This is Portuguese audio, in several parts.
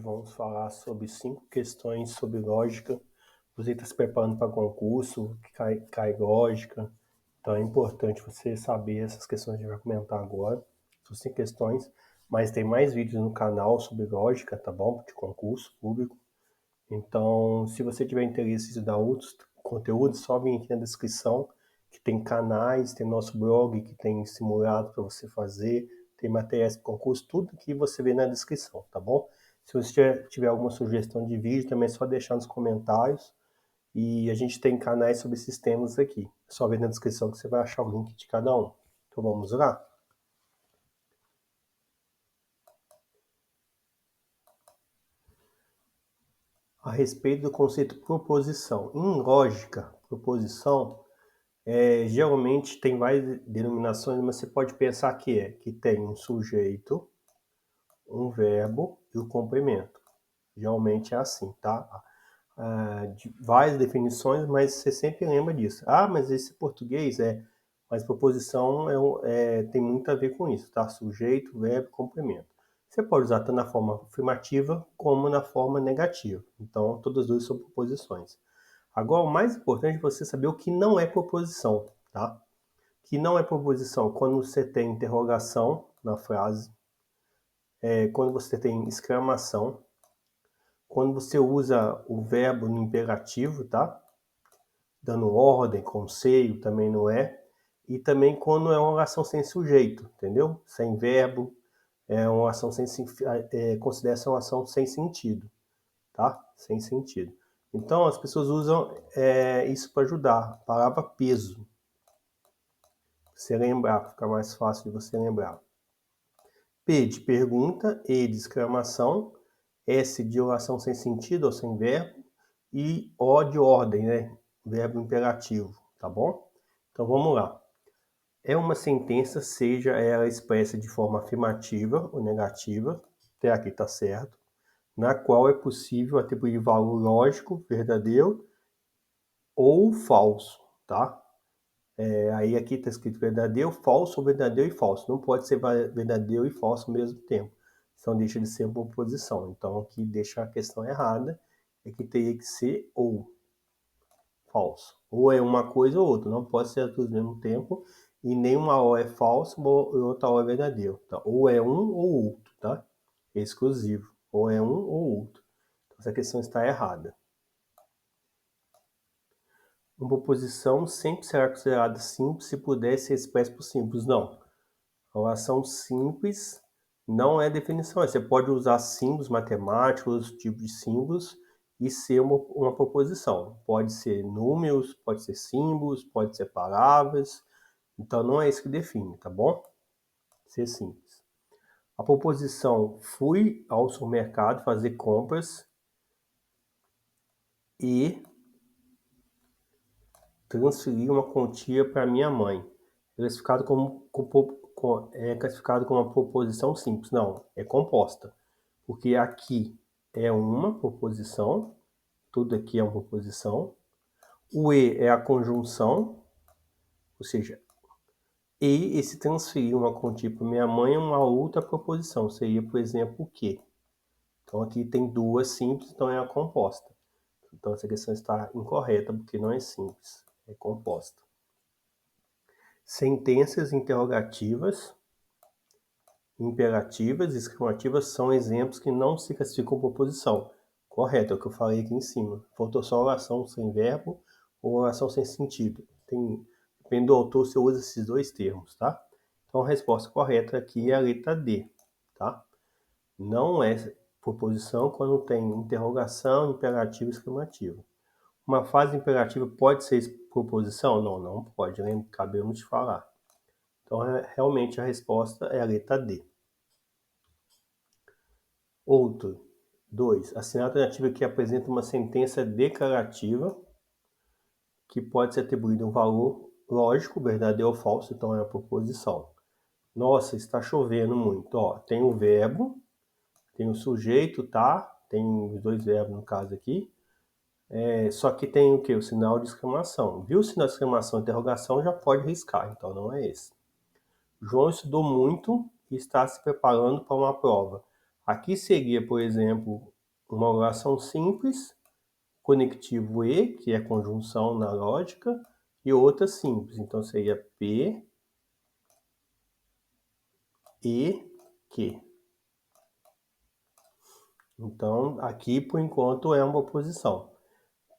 Vamos falar sobre 5 questões sobre lógica. Você está se preparando para concurso, que cai lógica. Então é importante você saber essas questões que a gente vai comentar agora. São 5 questões, mas tem mais vídeos no canal sobre lógica, tá bom? De concurso público. Então, se você tiver interesse em estudar outros conteúdos, só vem aqui na descrição, que tem canais, tem nosso blog, que tem simulado para você fazer, tem materiais de concurso, tudo que você vê na descrição, tá bom? Se você tiver alguma sugestão de vídeo, também é só deixar nos comentários. E a gente tem canais sobre esses temas aqui. É só ver na descrição que você vai achar o link de cada um. Então vamos lá? A respeito do conceito proposição. Em lógica, proposição geralmente tem várias denominações, mas você pode pensar que tem um sujeito, um verbo e o complemento. Geralmente é assim, tá? De várias definições, mas você sempre lembra disso. Ah, mas esse português mas proposição tem muito a ver com isso, tá? Sujeito, verbo, complemento. Você pode usar tanto na forma afirmativa como na forma negativa. Então, todas as duas são proposições. Agora, o mais importante é você saber o que não é proposição, tá? O que não é proposição quando você tem interrogação na frase, quando você tem exclamação, quando você usa o verbo no imperativo, tá? Dando ordem, conselho, também não é. E também quando é uma oração sem sujeito, entendeu? Sem verbo, é uma ação considera-se uma ação sem sentido, tá? Sem sentido. Então as pessoas usam isso para ajudar. A palavra peso. Você lembrar, fica mais fácil de você lembrar. P de pergunta, E de exclamação, S de oração sem sentido ou sem verbo e O de ordem, né? Verbo imperativo, tá bom? Então vamos lá. É uma sentença, seja ela expressa de forma afirmativa ou negativa, até aqui tá certo, na qual é possível atribuir valor lógico, verdadeiro ou falso, tá? Aí aqui está escrito verdadeiro, falso ou verdadeiro e falso. Não pode ser verdadeiro e falso ao mesmo tempo. Então deixa de ser uma proposição. Então aqui deixa a questão errada, é que teria que ser ou falso. Ou é uma coisa ou outra, não pode ser as duas ao mesmo tempo. E nenhuma O é falso e outra O é verdadeiro. Tá? Ou é um ou outro, tá? É exclusivo. Ou é um ou outro. Então essa questão está errada. Uma proposição sempre será considerada simples se puder ser expressa por simples. Não. A oração simples não é definição. Você pode usar símbolos matemáticos, tipos de símbolos, e ser uma proposição. Pode ser números, pode ser símbolos, pode ser palavras. Então não é isso que define, tá bom? Ser simples. A proposição fui ao supermercado fazer compras e transferir uma quantia para minha mãe. É classificado classificado como uma proposição simples. Não, é composta. Porque aqui é uma proposição, tudo aqui é uma proposição. O E é a conjunção, ou seja, e se transferir uma quantia para minha mãe é uma outra proposição. Seria, por exemplo, o que? Então aqui tem duas simples, então é a composta. Então essa questão está incorreta, porque não é simples, é composta. Sentenças interrogativas, imperativas e exclamativas são exemplos que não se classificam por proposição. Correto, é o que eu falei aqui em cima. Faltou só oração sem verbo ou oração sem sentido. Depende do autor, você usa esses dois termos, tá? Então a resposta correta aqui é a letra D, tá? Não é proposição quando tem interrogação, imperativo e exclamativa. Uma frase imperativa pode ser proposição? Não, não pode, né? Acabamos de falar. Então, realmente a resposta é a letra D. Outro. 2. Assinar a alternativa que apresenta uma sentença declarativa que pode ser atribuído um valor lógico, verdadeiro ou falso, então é a proposição. Nossa, está chovendo muito. Ó, tem o verbo, tem o sujeito, tá? Tem os dois verbos no caso aqui. Só que tem o que? O sinal de exclamação. Viu o sinal de exclamação, interrogação, já pode riscar, então não é esse. João estudou muito e está se preparando para uma prova. Aqui seria, por exemplo, uma oração simples, conectivo e, que é conjunção na lógica, e outra simples. Então seria P, E, que. Então aqui por enquanto é uma oposição.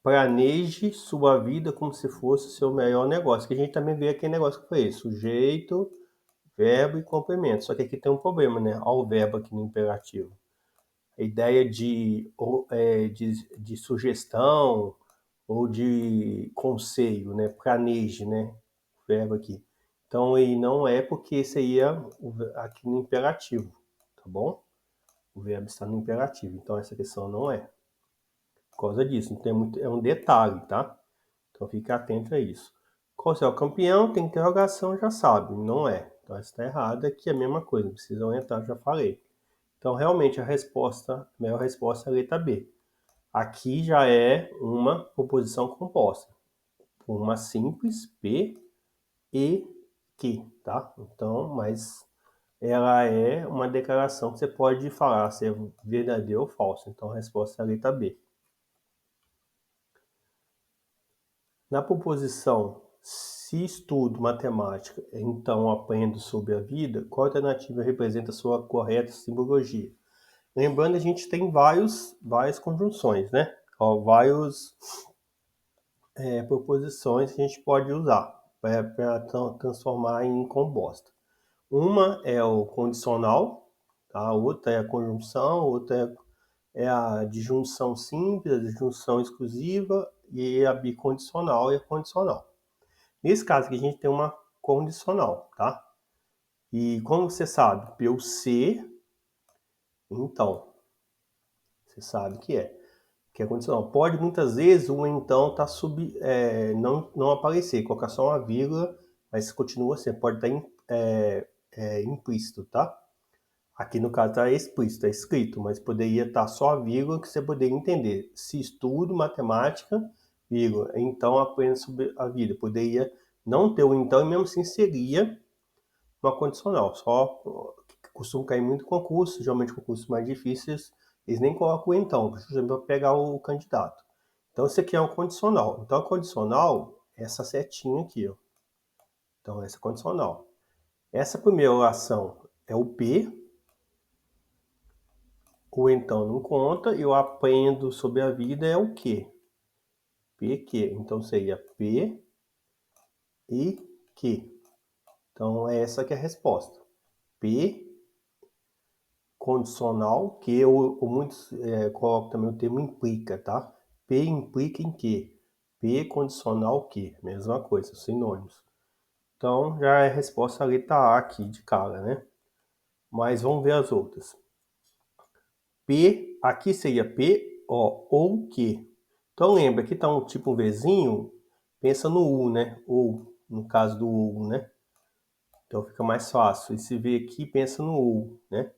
Planeje sua vida como se fosse o seu melhor negócio. Que a gente também vê aquele negócio que foi esse, sujeito, verbo e complemento. Só que aqui tem um problema, né? Olha o verbo aqui no imperativo. A ideia de sugestão ou de conselho, né? Planeje, né? O verbo aqui. Então, ele não é porque esse aí é aqui no imperativo, tá bom? O verbo está no imperativo, então essa questão não é. Por causa disso, não tem muito, é um detalhe, tá? Então fique atento a isso. Qual é o campeão? Tem interrogação, já sabe, não é. Então essa está errada, que é a mesma coisa, não precisa orientar, já falei. Então realmente a melhor resposta é a letra B. Aqui já é uma proposição composta por uma simples P e que, tá? Então, mas ela é uma declaração que você pode falar se é verdadeiro ou falso. Então a resposta é a letra B. Na proposição se estudo matemática, então aprendo sobre a vida, qual alternativa representa a sua correta simbologia? Lembrando, a gente tem várias conjunções, né? Várias proposições que a gente pode usar para transformar em composta. Uma é o condicional, tá? A outra é a conjunção, outra é a disjunção simples, a disjunção exclusiva e a bicondicional e a condicional. Nesse caso aqui a gente tem uma condicional, tá? E como você sabe, pelo C, então, você sabe que é condicional. Pode muitas vezes o então tá não aparecer, colocar só uma vírgula, mas continua assim, pode estar implícito, tá? Aqui no caso está explícito, está escrito, mas poderia estar só a vírgula que você poderia entender. Se estudo matemática, vírgula, então aprendo sobre a vida. Poderia não ter o então e mesmo assim seria uma condicional. Só que costuma cair muito concurso, geralmente concursos mais difíceis, eles nem colocam o então, justamente para pegar o candidato. Então isso aqui é um condicional. Então a condicional é essa setinha aqui, ó. Então essa é condicional. Essa primeira oração é o P, o então não conta, eu aprendo sobre a vida é o que? P que. Então seria P e que. Então é essa que é a resposta. P condicional, que ou muitos colocam também o termo implica, tá? P implica em que? P condicional que, mesma coisa, sinônimos. Então já é a resposta a letra A aqui de cara, né? Mas vamos ver as outras. P, aqui seria P, ó, ou que. Então lembra que tá um tipo Vzinho, pensa no U, né? Ou, no caso do U, né? Então fica mais fácil. E se V aqui, pensa no U, né?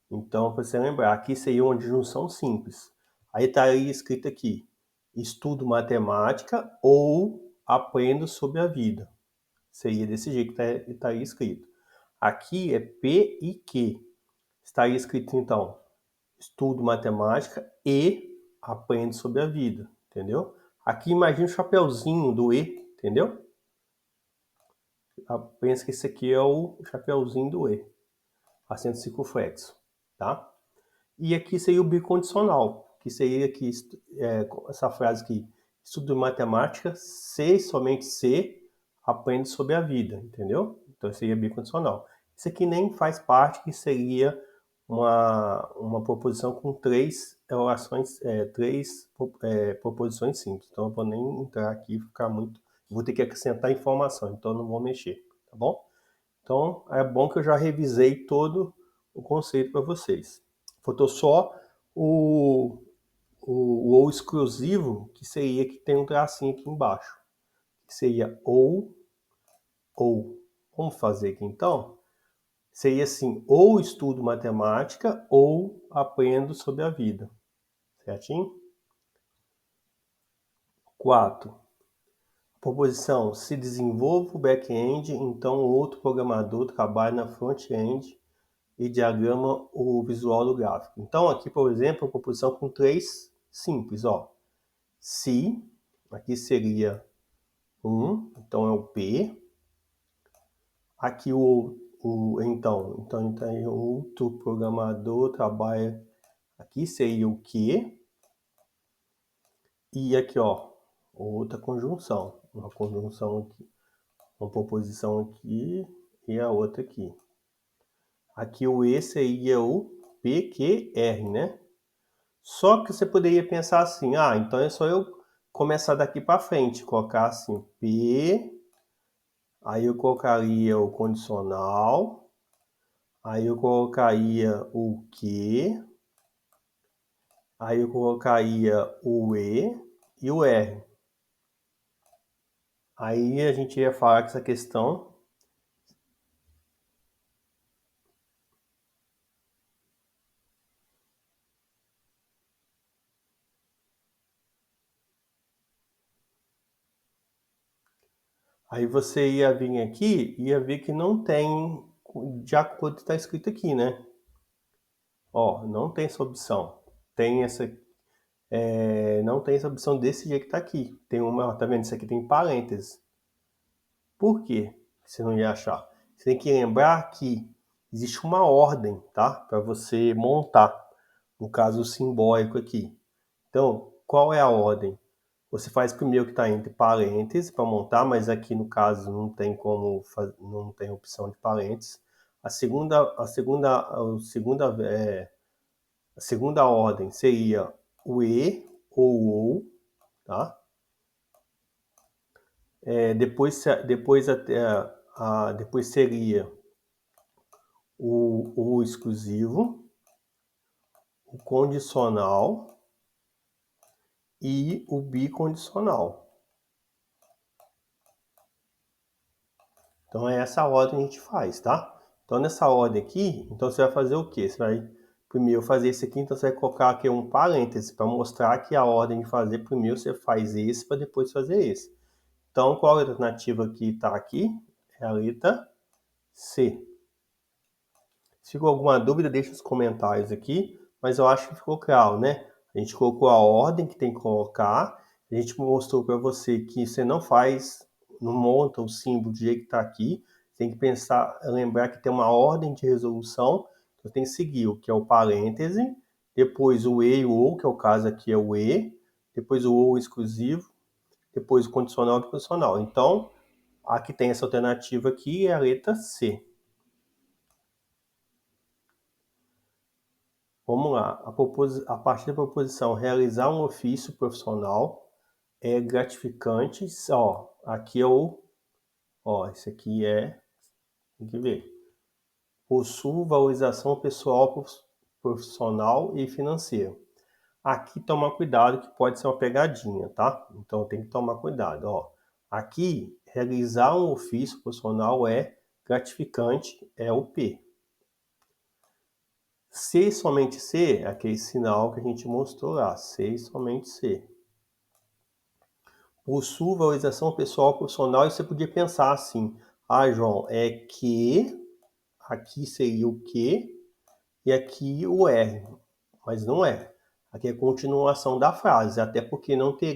Então, para você lembrar, aqui seria uma disjunção simples. Aí estaria escrito aqui, estudo matemática ou aprendo sobre a vida. Seria desse jeito que estaria escrito. Aqui é P e Q. Estaria escrito, então, estudo matemática e aprendo sobre a vida, entendeu? Aqui imagina o chapeuzinho do E, entendeu? Pensa que esse aqui é o chapeuzinho do E, acento circunflexo, tá? E aqui seria o bicondicional, que seria aqui, essa frase aqui, estudo matemática, se, somente se, aprende sobre a vida, entendeu? Então seria bicondicional. Isso aqui nem faz parte, que seria uma proposição com três orações, proposições simples. Então eu vou nem entrar aqui e ficar muito. Vou ter que acrescentar informação, então eu não vou mexer, tá bom? Então é bom que eu já revisei todo o conceito para vocês. Faltou só o ou exclusivo, que seria que tem um tracinho aqui embaixo, que seria ou. Vamos fazer aqui então? Seria assim, ou estudo matemática ou aprendo sobre a vida. Certinho? 4. Proposição, se desenvolve o back-end, então outro programador trabalha na front-end e diagrama o visual do gráfico. Então, aqui, por exemplo, a proposição com 3 simples, ó. Se, aqui seria 1, então é o P. Aqui então outro programador trabalha, aqui seria o Q. E aqui, ó, outra conjunção. Uma conjunção aqui, uma proposição aqui e a outra aqui. Aqui o E seria o PQR, né? Só que você poderia pensar assim, então é só eu começar daqui para frente, colocar assim, P, aí eu colocaria o condicional, aí eu colocaria o Q, aí eu colocaria o E e o R. Aí a gente ia falar que essa questão aí você ia vir aqui e ia ver que não tem de acordo com o que está escrito aqui, né? Ó, não tem essa opção. Tem essa, não tem essa opção desse jeito que tá aqui. Tem uma, tá vendo? Isso aqui tem parênteses. Por quê? Você não ia achar. Você tem que lembrar que existe uma ordem, tá? Para você montar. No caso, o simbólico aqui. Então, qual é a ordem? Você faz primeiro o que está entre parênteses para montar, mas aqui no caso não tem como, não tem opção de parênteses. A segunda ordem seria o E ou o, tá? Depois seria o exclusivo, o condicional e o bicondicional. Então é essa ordem que a gente faz, tá? Então nessa ordem aqui, então você vai fazer o quê? Você vai primeiro fazer esse aqui, então você vai colocar aqui um parêntese para mostrar que a ordem de fazer primeiro você faz esse para depois fazer esse. Então qual a alternativa que está aqui? É a letra C. Se ficou alguma dúvida, deixa nos comentários aqui, mas eu acho que ficou claro, né? A gente colocou a ordem que tem que colocar, a gente mostrou para você que você não faz, não monta o símbolo do jeito que está aqui, tem que pensar, lembrar que tem uma ordem de resolução, então tem que seguir o que é o parêntese, depois o E e o OU, que é o caso aqui é o E, depois o OU exclusivo, depois o condicional e o condicional. Então, aqui tem essa alternativa aqui, é a letra C. Vamos lá. A partir da proposição realizar um ofício profissional é gratificante. Ó, aqui é o. Ó, esse aqui é. Tem que ver. Possui valorização pessoal, profissional e financeira. Aqui toma cuidado que pode ser uma pegadinha, tá? Então tem que tomar cuidado. Ó, aqui, realizar um ofício profissional é gratificante, é o P. Se somente C é aquele sinal que a gente mostrou lá. Se e somente C. Possui valorização pessoal profissional e você podia pensar assim: João, é que, aqui seria o que e aqui o R. Mas não é. Aqui é a continuação da frase, até porque não tem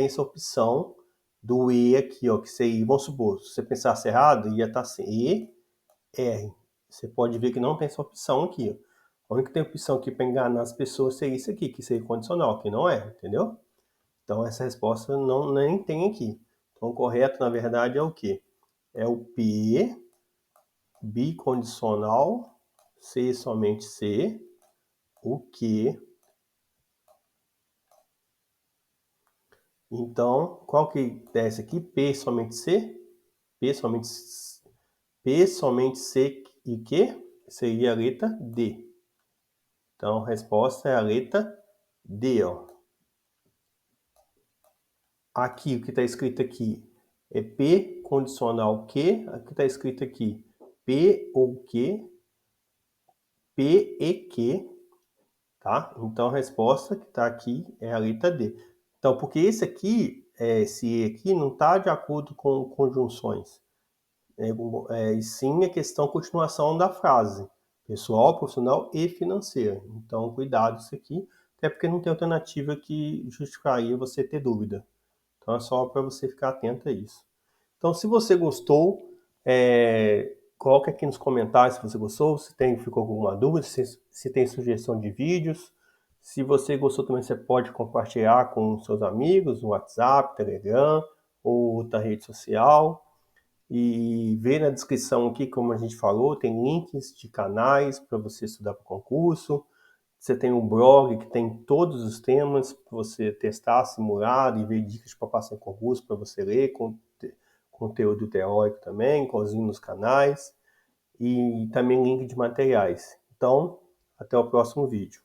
essa opção do E aqui, ó, que seria, vamos supor, se você pensasse errado, ia estar assim, E, R. Você pode ver que não tem essa opção aqui. A única que tem opção aqui para enganar as pessoas seria isso aqui, que seria condicional, que não é, entendeu? Então essa resposta não nem tem aqui. Então o correto, na verdade, é o quê? É o P, bicondicional, C somente C, o que. Então, qual que desce aqui? P somente C? P somente, P somente C e que? Seria a letra D. Então a resposta é a letra D, ó. Aqui, o que está escrito aqui é P condicional que, aqui está escrito aqui P ou que, P e que, tá? Então a resposta que está aqui é a letra D. Então, porque esse aqui, esse E aqui não está de acordo com conjunções. E sim a questão continuação da frase, pessoal, profissional e financeira. Então, cuidado isso aqui, até porque não tem alternativa que justificaria você ter dúvida. Então, é só para você ficar atento a isso. Então, se você gostou, coloca aqui nos comentários se você gostou, se ficou com alguma dúvida, se tem sugestão de vídeos. Se você gostou também, você pode compartilhar com seus amigos no WhatsApp, Telegram ou outra rede social. E ver na descrição aqui, como a gente falou, tem links de canais para você estudar para o concurso. Você tem um blog que tem todos os temas para você testar, simular e ver dicas para passar em concurso, para você ler, conteúdo teórico também, igualzinho nos canais, e também link de materiais. Então, até o próximo vídeo.